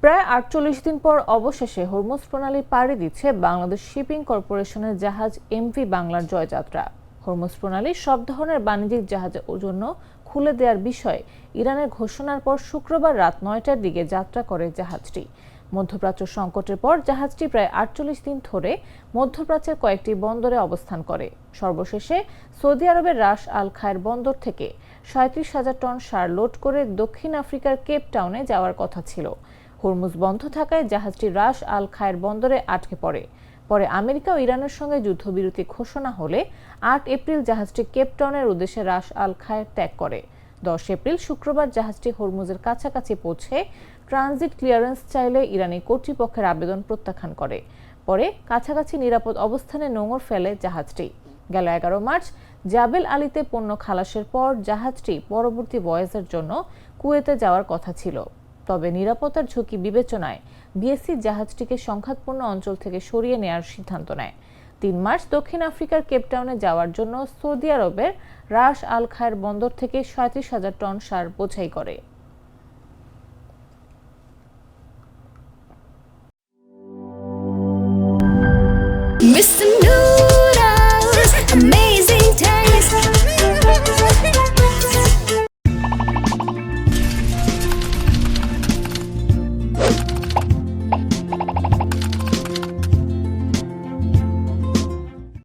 প্রায় ৪৮ দিন পর অবশেষে হরমুজ প্রণালী পাড়ি দিচ্ছে বাংলাদেশ শিপিং কর্পোরেশনের জাহাজ এমভি বাংলার জয়যাত্রা। হরমুজ প্রণালী সব ধরনের বাণিজ্যিক জাহাজের জন্য খুলে দেওয়ার বিষয়ে ইরানের ঘোষণার পর শুক্রবার রাত ৯টার দিকে যাত্রা করে জাহাজটি। মধ্যপ্রাচ্য সংকটের পর জাহাজটি প্রায় ৪৮ দিন ধরে মধ্যপ্রাচ্যের কয়েকটি বন্দরে অবস্থান করে। সর্বশেষে সৌদি আরবের রাস আল খায়ের বন্দর থেকে ৩৭,০০০ টন সার লোড করে দক্ষিণ আফ্রিকার কেপ টাউনে যাওয়ার কথা ছিল। হরমুজ বন্ধ থাকায় জাহাজটি রাস আল খায়ের বন্দরে আটকে পড়ে। পরে আমেরিকা ও ইরানের সঙ্গে যুদ্ধবিরতি ঘোষণা হলে ৮ এপ্রিল জাহাজটি কেপ টাউনের উদ্দেশ্যে রাস আল খায়ের ত্যাগ করে। ১০ এপ্রিল শুক্রবার জাহাজটি হরমুজের কাছাকাছি পৌঁছে ট্রানজিট ক্লিয়ারেন্স চাইলে ইরানি কর্তৃপক্ষের আবেদন প্রত্যাখ্যান করে। পরে কাছাকাছি নিরাপদ অবস্থানে নোঙর ফেলে জাহাজটি। গেল ১১ মার্চ জাবেল আলীতে পণ্য খালাসের পর জাহাজটি পরবর্তী ভয়েজের জন্য কুয়েতে যাওয়ার কথা ছিল। তবে নিরাপত্তার ঝুঁকি বিবেচনায় বিএসসি জাহাজটিকে সংঘাতপূর্ণ অঞ্চল থেকে সরিয়ে নেওয়ার সিদ্ধান্ত নেয়। ৩ মার্চ দক্ষিণ আফ্রিকার কেপটাউনে যাওয়ার জন্য সৌদি আরবের রাস আল খায়ের বন্দর থেকে ৩৭,০০০ টন সার বোঝাই করে। মিস